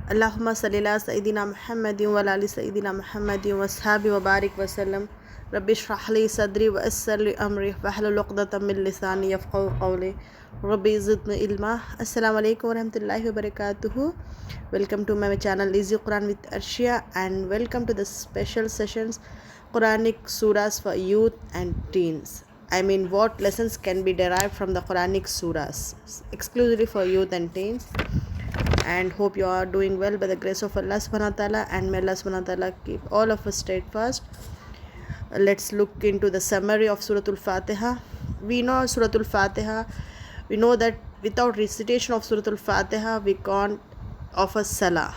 Allahumma salli ala Sayyidina Muhammadin wa ala ali Sayyidina Muhammadin wa ashabi wa barik wa sallam. Rabbi shrah li sadri wa yassir li amri wahlul 'uqdatam min lisani yafqahu qawli. Rabbi zidni ilma. Assalamu alaikum wa rahmatullahi wa barakatuhu. Welcome to my channel Easy Quran with Arshia, and welcome to the special sessions Quranic surahs for youth and teens. I mean, what lessons can be derived from the Quranic surahs exclusively for youth and teens. And hope you are doing well by the grace of Allah subhanahu wa ta'ala, and may Allah subhanahu wa ta'ala keep all of us steadfast. Let's look into the summary of Suratulfatiha. We know Suratulfatiha. We know that without recitation of Suratulfatiha, we can't offer salah.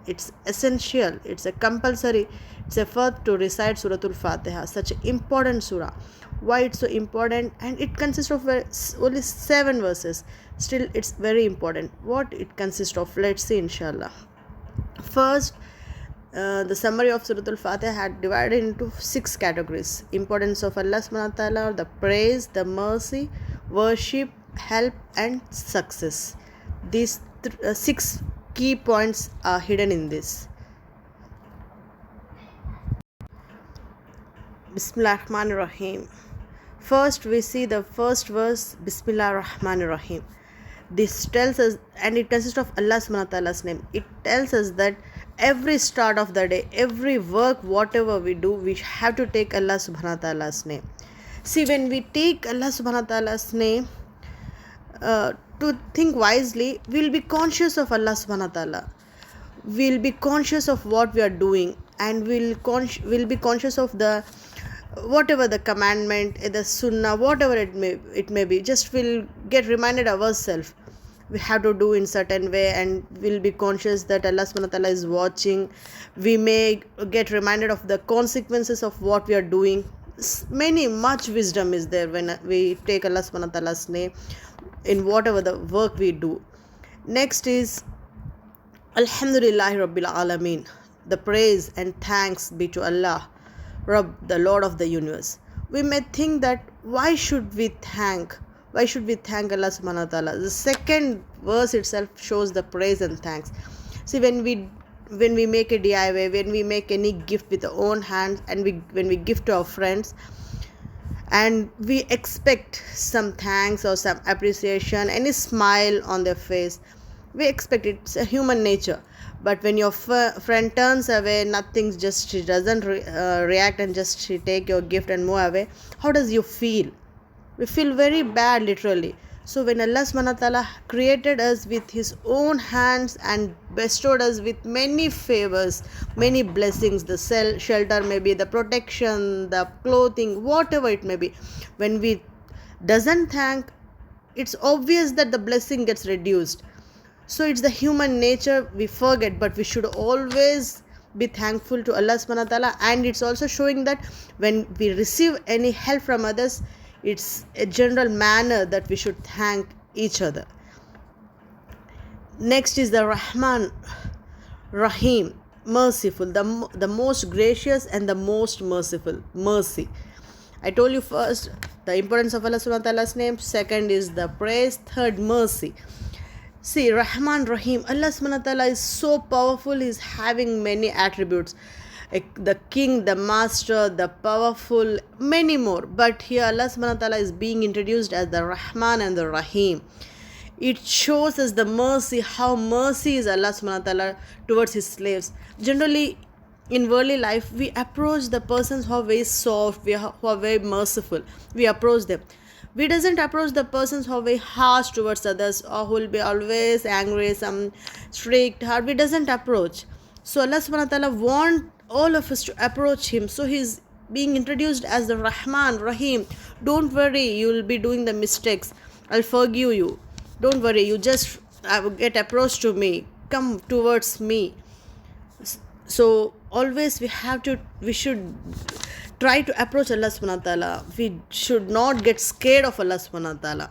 It's essential, it's a compulsory, it's a first to recite Suratulfatiha, such an important surah. Why it's so important? And it consists of only 7 verses. Still, it's very important. What it consists of? Let's see, inshallah. First, the summary of Suratulfatiha had divided into 6 categories: importance of Allah subhanahu wa ta'ala, the praise, the mercy, worship, help, and success. These 6 key points are hidden in this. Bismillah ar-Rahman ar-Rahim. First, we see the first verse, Bismillah ar-Rahman ar-Rahim. This tells us, and it consists of Allah subhanahu wa ta'ala's name. It tells us that every start of the day, every work, whatever we do, we have to take Allah subhanahu wa ta'ala's name. See, when we take Allah subhanahu wa ta'ala's name, to think wisely, we'll be conscious of Allah subhanahu wa ta'ala. We'll be conscious of what we are doing, and we'll be conscious of the whatever the commandment, the sunnah, whatever it may be. Just we'll get reminded of ourselves. We have to do in certain way, and we'll be conscious that Allah subhanahu wa ta'ala is watching. We may get reminded of the consequences of what we are doing. Much wisdom is there when we take Allah subhanahu wa ta'ala's name in whatever the work we do. Next is Alhamdulillahi Rabbil Alameen. The praise and thanks be to Allah, Rabb, the Lord of the universe. We may think that why should we thank Allah subhanahu wa ta'ala? The second verse itself shows the praise and thanks. See, when we make a DIY, when we make any gift with our own hands, and when we give to our friends, and we expect some thanks or some appreciation, any smile on their face, we expect it. It's a human nature. But when your friend turns away, nothing, just she doesn't react, and just she take your gift and move away, how does you feel? We feel very bad, literally. So when Allah subhanahu wa ta'ala created us with his own hands and bestowed us with many favors, many blessings, the shelter maybe, the protection, the clothing, whatever it may be, when we doesn't thank, it's obvious that the blessing gets reduced. So it's the human nature, we forget, but we should always be thankful to Allah subhanahu wa ta'ala. And it's also showing that when we receive any help from others, it's a general manner that we should thank each other. Next is the Rahman Rahim, merciful, the most gracious and the most merciful, mercy. I told you first the importance of Allah subhanahu wa ta'ala's name. Second is the praise. Third, mercy. See, Rahman Rahim, Allah subhanahu wa ta'ala is so powerful. He is having many attributes, the king, the master, the powerful, many more. But here Allah subhanahu wa ta'ala is being introduced as the Rahman and the Rahim. It shows us the mercy, how mercy is Allah subhanahu wa ta'ala towards his slaves. Generally, in worldly life, we approach the persons who are very soft, who are very merciful. We approach them. We doesn't approach the persons who are very harsh towards others, or who will be always angry, some strict, hard. We doesn't approach. So Allah subhanahu wa ta'ala wants all of us to approach him. So he's being introduced as the Rahman Rahim. Don't worry, you will be doing the mistakes. I'll forgive you. Don't worry, you just get approached to me. Come towards me. So always we should try to approach Allah subhanahu wa ta'ala. We should not get scared of Allah subhanahu wa ta'ala.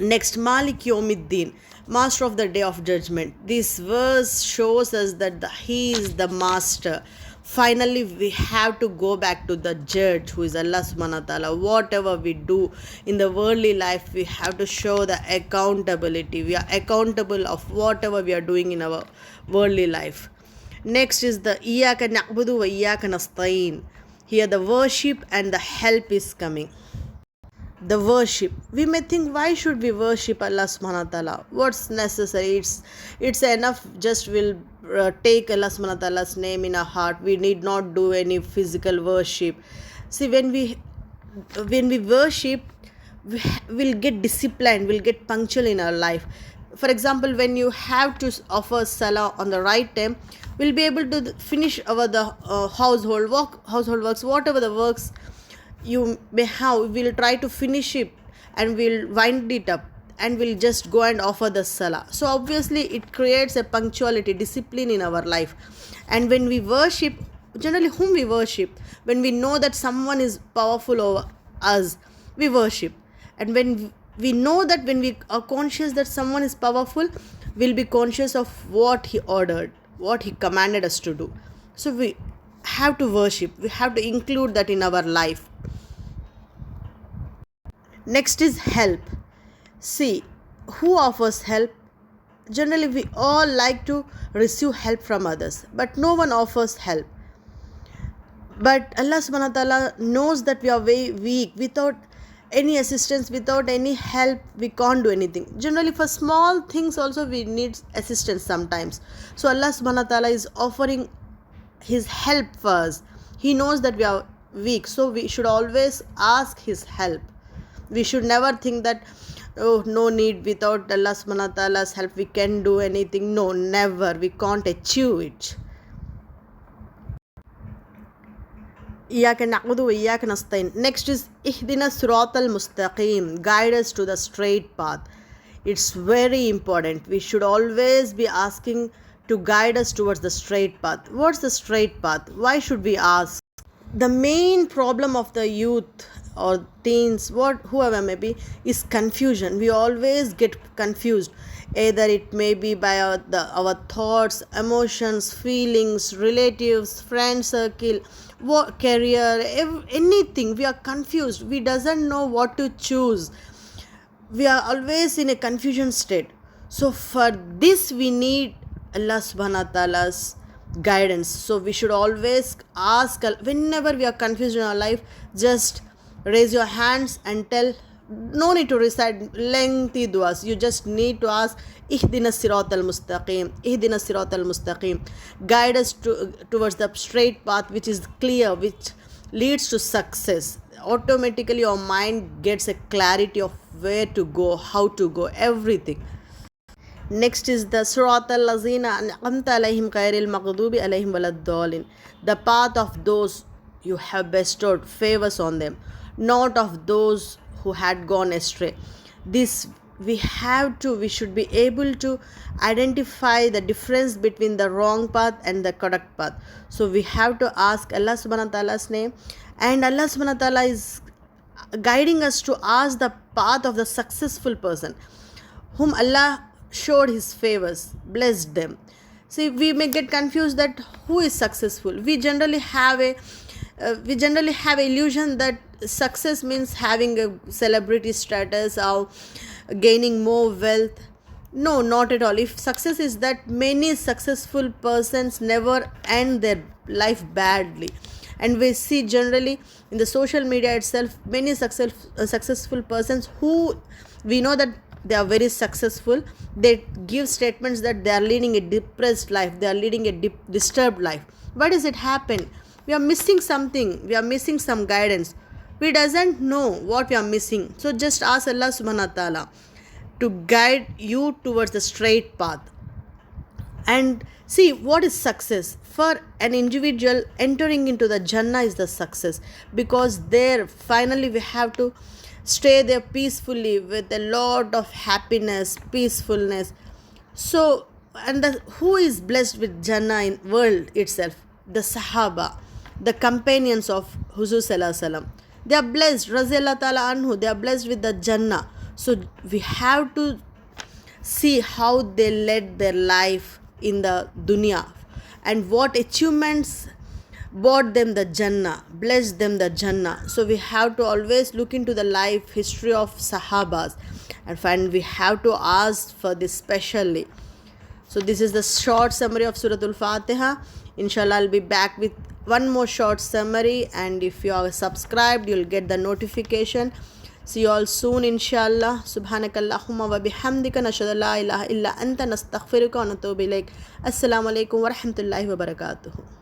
Next, Malik Yawmiddin, master of the day of judgment. This verse shows us that he is the master. finally we have to go back to the judge, who is Allah subhanahu wa ta'ala. Whatever we do in the worldly life, we have to show the accountability. We are accountable of whatever we are doing in our worldly life. Next is the Iyaka na'budu wa Iyaka nasta'in. Here the worship and the help is coming. The worship, we may think, why should we worship Allah subhanahu wa ta'ala? What's necessary? It's enough, just we'll take Allah subhanahu wa ta'ala's name in our heart. We need not do any physical worship. See, when we worship, we'll get disciplined, we'll get punctual in our life. For example, when you have to offer salah on the right time, we'll be able to finish household works, whatever the works you may have, we'll try to finish it and we'll wind it up and we'll just go and offer the salah. So obviously it creates a punctuality, discipline in our life. And when we worship, generally whom we worship, when we know that someone is powerful over us, we worship. And when we know that, when we are conscious that someone is powerful, we'll be conscious of what he ordered, what he commanded us to do. So we have to worship, we have to include that in our life. Next is help. See, who offers help? Generally we all like to receive help from others, but no one offers help. But Allah subhanahu wa ta'ala knows that we are very weak. Without any assistance, without any help, we can't do anything. Generally for small things also we need assistance sometimes. So Allah subhanahu wa ta'ala is offering his help for us. He knows that we are weak, so we should always ask his help. We should never think that, oh, no need, without Allah subhanahu wa ta'ala's help we can do anything. No, never, we can't achieve it. Iyaka na'budu wa iyaka nasta'in. Next is Ihdina Suratul Mustaqim. Guide us to the straight path. It's very important. We should always be asking to guide us towards the straight path. What's the straight path? Why should we ask? The main problem of the youth or teens, whoever may be, is confusion. We always get confused. Either it may be by our thoughts, emotions, feelings, relatives, friend circle, career, anything. We are confused. We doesn't know what to choose. We are always in a confusion state. So for this we need Allah subhanahu wa ta'ala's guidance. So we should always ask, whenever we are confused in our life, just raise your hands and tell. No need to recite lengthy duas. You just need to ask, Ihdina Siratal Mustaqim, Ihdina Siratal Mustaqim. Guide us towards the straight path which is clear, which leads to success. Automatically your mind gets a clarity of where to go, how to go, everything. Next is the Suratul Lazina An'amta Alaihim Ghairil Maghdubi Alaihim Waladdallin. The path of those you have bestowed favors on them, not of those who had gone astray. This we should be able to identify the difference between the wrong path and the correct path. So we have to ask Allah subhanahu wa ta'ala's name, and Allah subhanahu wa ta'ala is guiding us to ask the path of the successful person whom Allah showed his favors, blessed them. See, we may get confused that who is successful. We generally have a illusion that success means having a celebrity status or gaining more wealth. No, not at all. If success is that, many successful persons never end their life badly. And we see generally in the social media itself, many successful persons who we know that they are very successful, they give statements that they are leading a depressed life, they are leading a disturbed life. Why does it happen? We are missing something. We are missing some guidance. We doesn't know what we are missing. So just ask Allah subhanahu wa ta'ala to guide you towards the straight path. And see, what is success? For an individual, entering into the Jannah is the success, because there finally we have to stay there peacefully with a lot of happiness, peacefulness. So, and who is blessed with Jannah in world itself? The Sahaba, the companions of Huzur Sallallahu Alaihi Wasallam. They are blessed, Raziyallahu Ta'ala Anhu, they are blessed with the Jannah. So we have to see how they led their life in the dunya and what achievements bought them the Jannah, blessed them the Jannah. So we have to always look into the life history of Sahabas and find we have to ask for this specially. So this is the short summary of Suratulfatiha. Inshallah, I'll be back with one more short summary, and if you are subscribed, you'll get the notification. See you all soon, inshallah. Subhanakallahumma wa bihamdika nashhadu an la ilaha illa anta nastaghfiruka wa natubu ilaik. Assalamu alaikum wa rahmatullahi wa barakatuh.